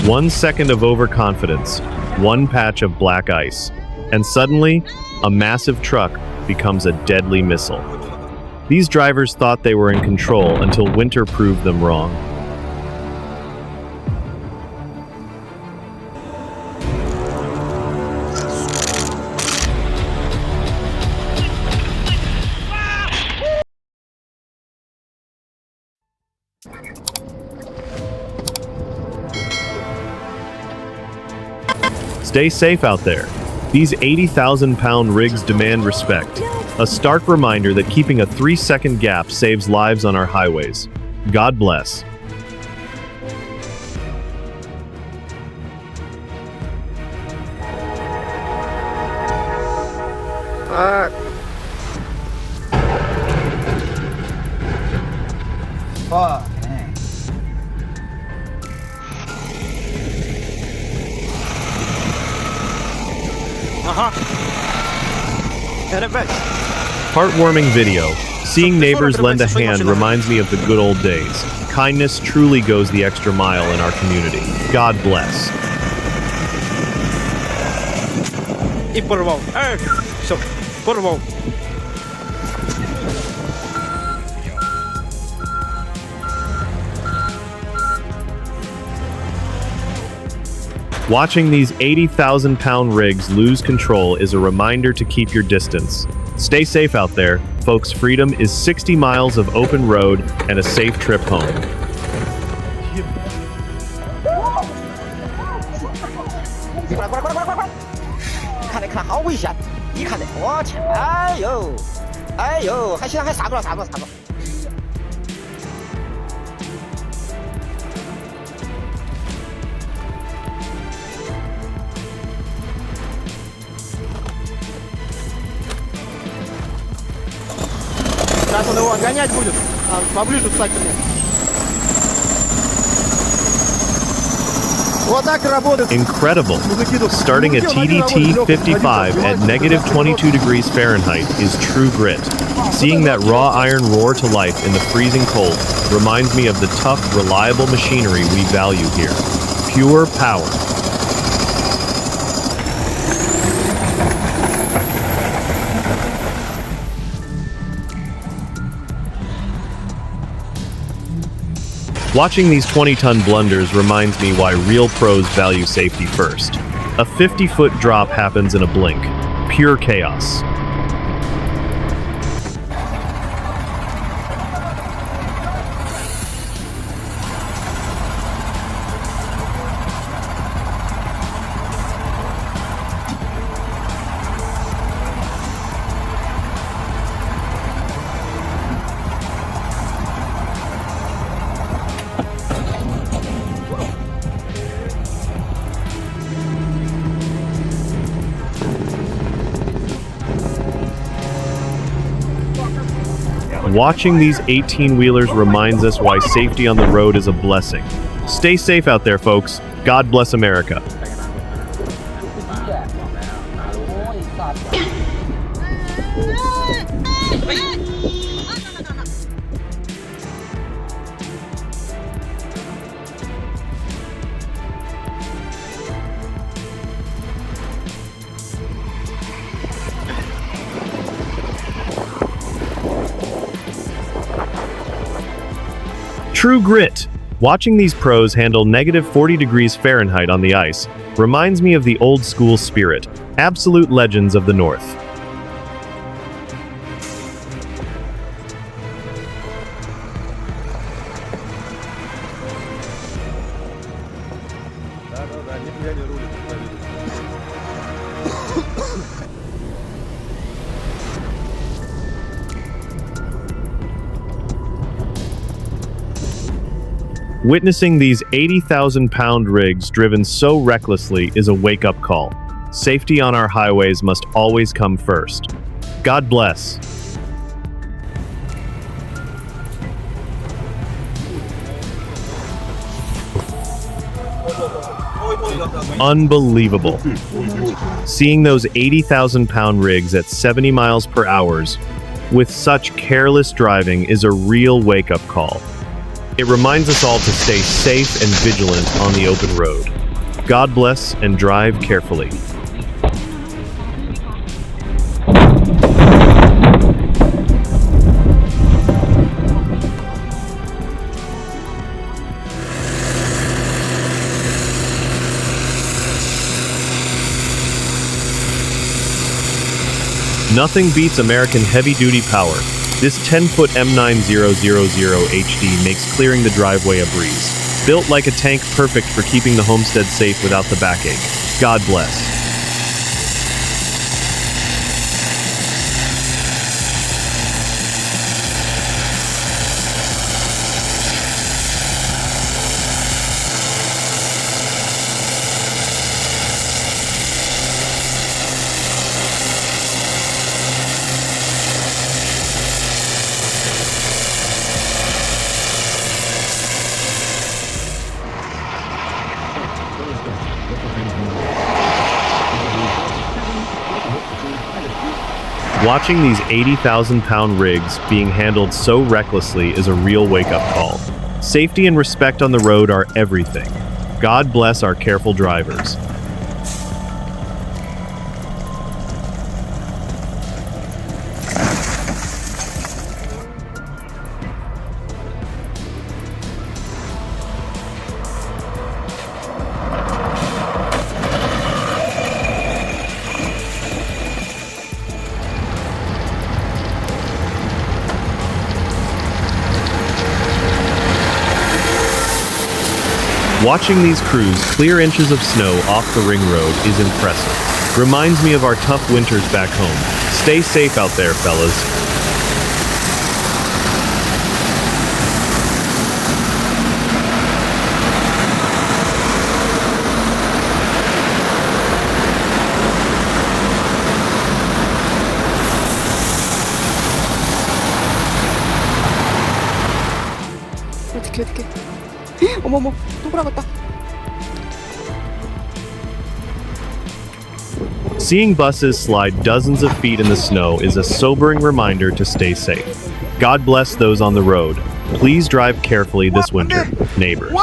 1 second of overconfidence, one patch of black ice, and suddenly, a massive truck becomes a deadly missile. These drivers thought they were in control until winter proved them wrong. Stay safe out there. These 80,000-pound rigs demand respect. A stark reminder that keeping a 3-second gap saves lives on our highways. God bless. Fuck, man. Heartwarming video. Seeing neighbors lend a hand reminds me of the good old days. Kindness truly goes the extra mile in our community. God bless. I porwał. Co? Porwał. Watching these 80,000-pound rigs lose control is a reminder to keep your distance. Stay safe out there, folks. Freedom is 60 miles of open road and a safe trip home. 看着好危险，一看这，我天，哎呦，哎呦，还行，还刹住了，刹住了，刹住了。Сейчас он его гонять будет, поближе встать к нему. Вот так работает. Incredible. Starting a TDT 55 at negative 22 degrees Fahrenheit is true grit. Seeing that raw iron roar to life in the freezing cold reminds me of the tough, reliable machinery we value here. Pure power. Watching these 20-ton blunders reminds me why real pros value safety first. A 50-foot drop happens in a blink. Pure chaos. Watching these 18-wheelers reminds us why safety on the road is a blessing. Stay safe out there, folks. God bless America. True grit. Watching these pros handle negative 40 degrees Fahrenheit on the ice reminds me of the old school spirit. Absolute legends of the North. Witnessing these 80,000-pound rigs driven so recklessly is a wake-up call. Safety on our highways must always come first. God bless. Unbelievable. Seeing those 80,000-pound rigs at 70 miles per hour with such careless driving is a real wake-up call. It reminds us all to stay safe and vigilant on the open road. God bless and drive carefully. Nothing beats American heavy-duty power. This 10-foot M9000 HD makes clearing the driveway a breeze. Built like a tank, perfect for keeping the homestead safe without the backache. God bless. Watching these 80,000-pound rigs being handled so recklessly is a real wake-up call. Safety and respect on the road are everything. God bless our careful drivers. Watching these crews clear inches of snow off the ring road is impressive. Reminds me of our tough winters back home. Stay safe out there, fellas. 어떡해. 어머머, 또 돌아갔다. Seeing buses slide dozens of feet in the snow is a sobering reminder to stay safe. God bless those on the road. Please drive carefully this winter, neighbors.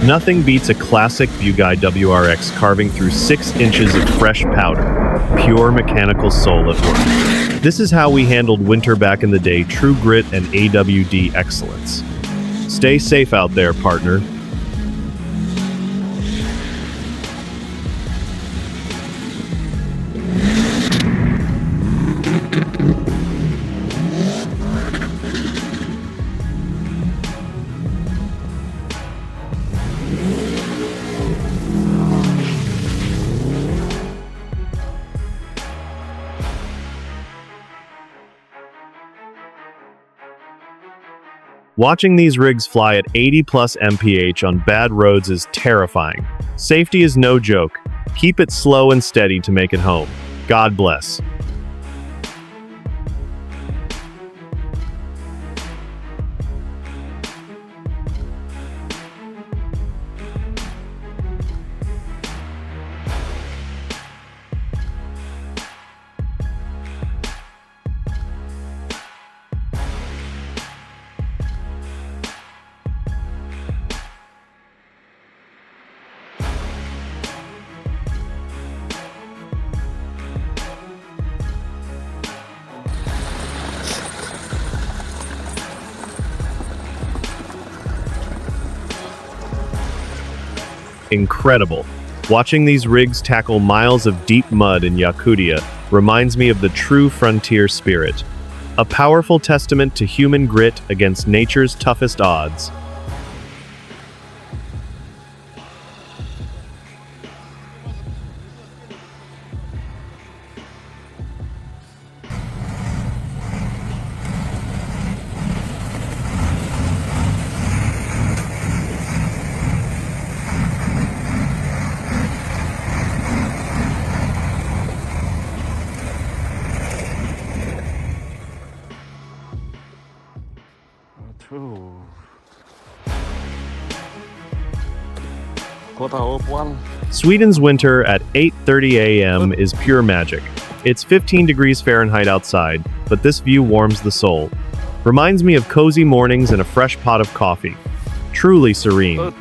Nothing beats a classic Bugatti WRX carving through 6 inches of fresh powder. Pure mechanical soul at work. This is how we handled winter back in the day, true grit and AWD excellence. Stay safe out there, partner. Watching these rigs fly at 80 plus mph on bad roads is terrifying. Safety is no joke. Keep it slow and steady to make it home. God bless. Incredible. Watching these rigs tackle miles of deep mud in Yakutia reminds me of the true frontier spirit. A powerful testament to human grit against nature's toughest odds. Sweden's winter at 8:30 a.m. is pure magic. It's 15 degrees Fahrenheit outside, but this view warms the soul. Reminds me of cozy mornings and a fresh pot of coffee. Truly serene.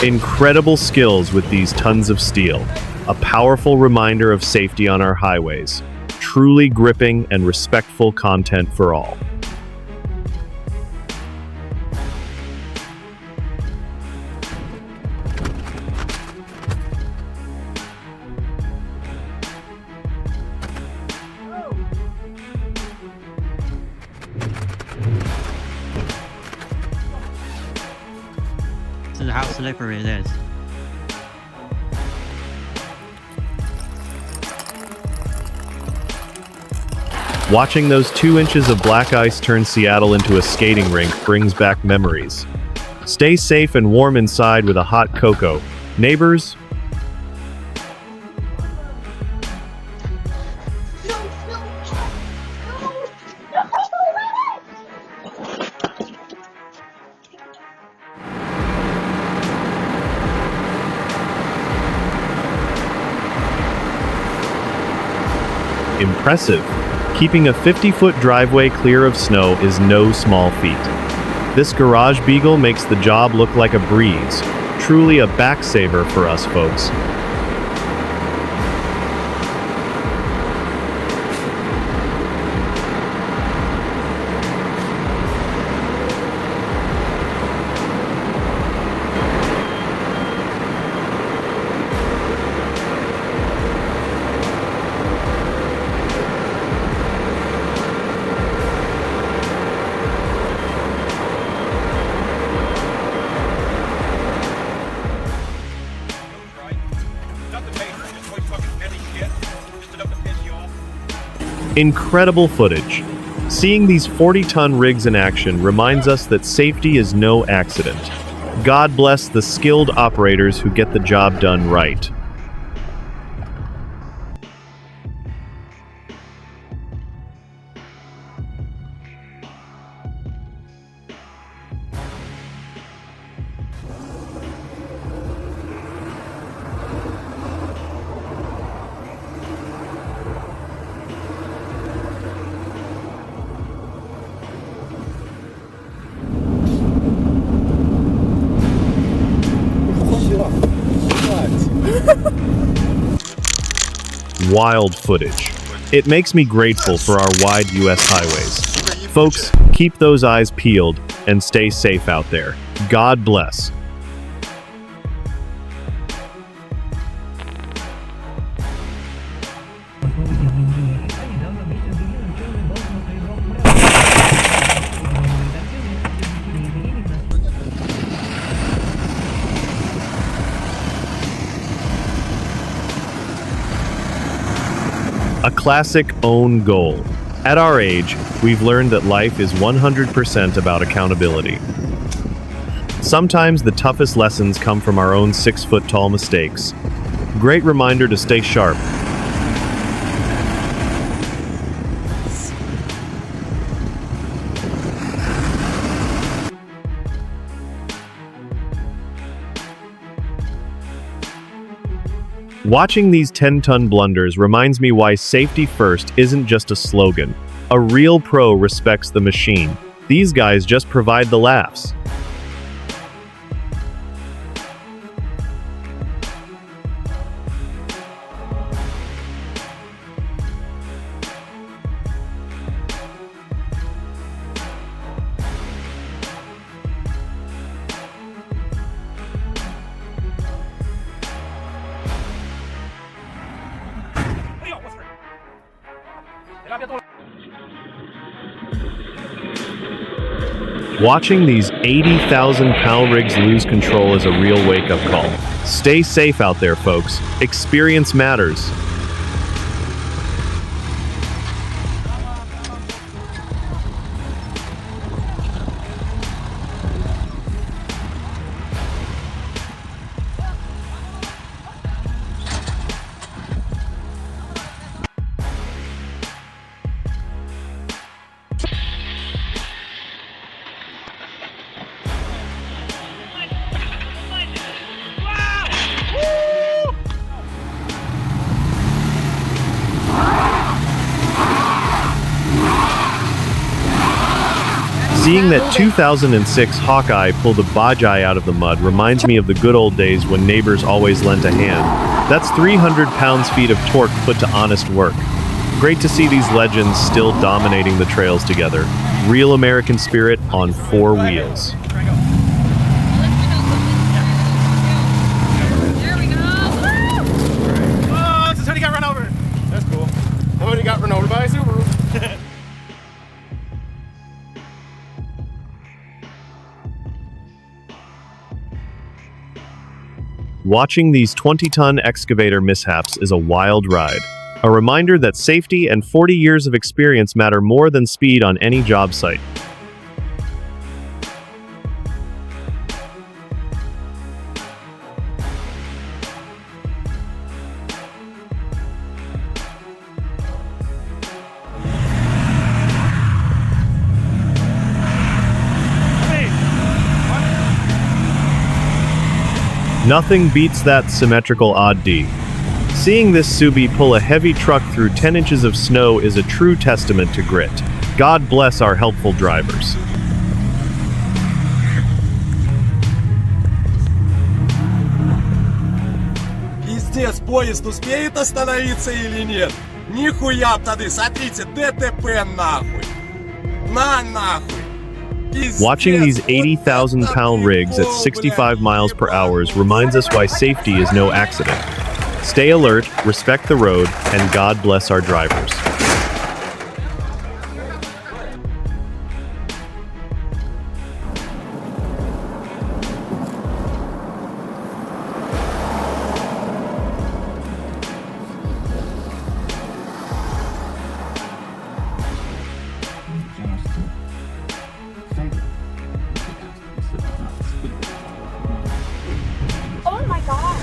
Incredible skills with these tons of steel. A powerful reminder of safety on our highways. Truly gripping and respectful content for all. This is how slippery it is. Watching those 2 inches of black ice turn Seattle into a skating rink brings back memories. Stay safe and warm inside with a hot cocoa. Neighbors, impressive. Keeping a 50-foot driveway clear of snow is no small feat. This garage beagle makes the job look like a breeze. Truly a backsaver for us folks. Incredible footage. Seeing these 40-ton rigs in action reminds us that safety is no accident. God bless the skilled operators who get the job done right. Wild footage. It makes me grateful for our wide U.S. highways. Folks, keep those eyes peeled and stay safe out there. God bless. A classic own goal. At our age, we've learned that life is 100% about accountability. Sometimes the toughest lessons come from our own 6-foot-tall mistakes. Great reminder to stay sharp. Watching these 10-ton blunders reminds me why safety first isn't just a slogan. A real pro respects the machine. These guys just provide the laughs. Watching these 80,000-pound rigs lose control is a real wake-up call. Stay safe out there, folks. Experience matters. Seeing that 2006 Hawkeye pulled a Bajaj out of the mud reminds me of the good old days when neighbors always lent a hand. That's 300 pounds-feet of torque put to honest work. Great to see these legends still dominating the trails together. Real American spirit on four wheels. Oh, somebody got run over. That's cool. Somebody got run over by a Subaru. Watching these 20-ton excavator mishaps is a wild ride. A reminder that safety and 40 years of experience matter more than speed on any job site. Nothing beats that symmetrical odd D. Seeing this Subi pull a heavy truck through 10 inches of snow is a true testament to grit. God bless our helpful drivers. Пиздец, поезд успеет остановиться или нет? Нихуя тады, смотрите, ДТП нахуй. На нахуй. Watching these 80,000-pound rigs at 65 miles per hour reminds us why safety is no accident. Stay alert, respect the road, and God bless our drivers. Oh my god.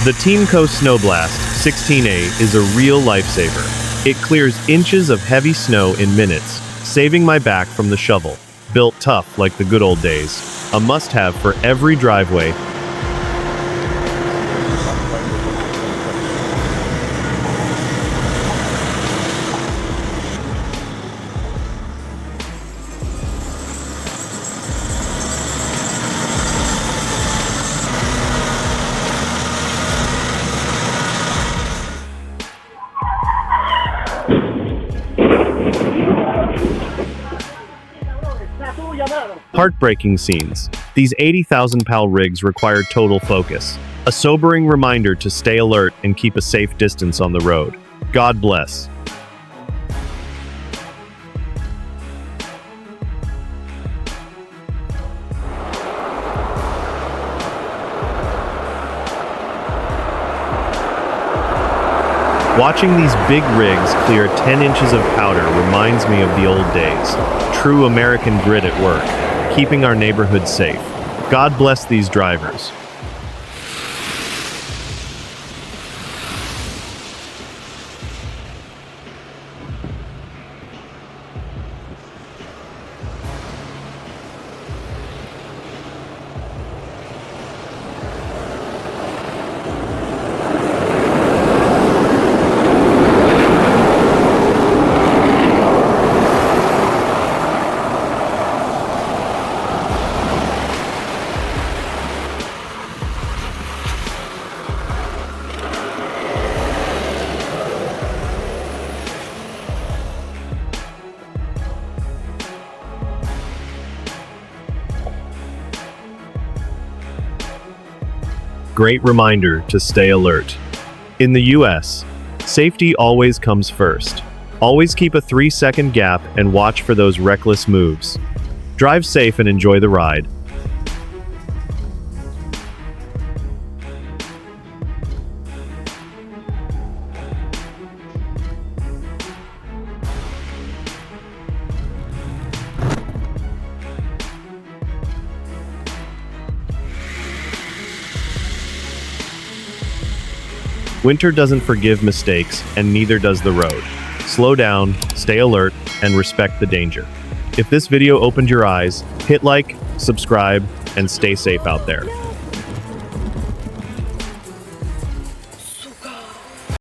The Teamco Snowblast 16A is a real lifesaver. It clears inches of heavy snow in minutes, saving my back from the shovel. Built tough like the good old days. A must-have for every driveway. Heartbreaking scenes. These 80,000-pound rigs require total focus. A sobering reminder to stay alert and keep a safe distance on the road. God bless. Watching these big rigs clear 10 inches of powder reminds me of the old days. True American grit at work, keeping our neighborhood safe. God bless these drivers. Great reminder to stay alert. In the US, safety always comes first. Always keep a 3-second gap and watch for those reckless moves. Drive safe and enjoy the ride. Winter doesn't forgive mistakes, and neither does the road. Slow down, stay alert, and respect the danger. If this video opened your eyes, hit like, subscribe, and stay safe out there.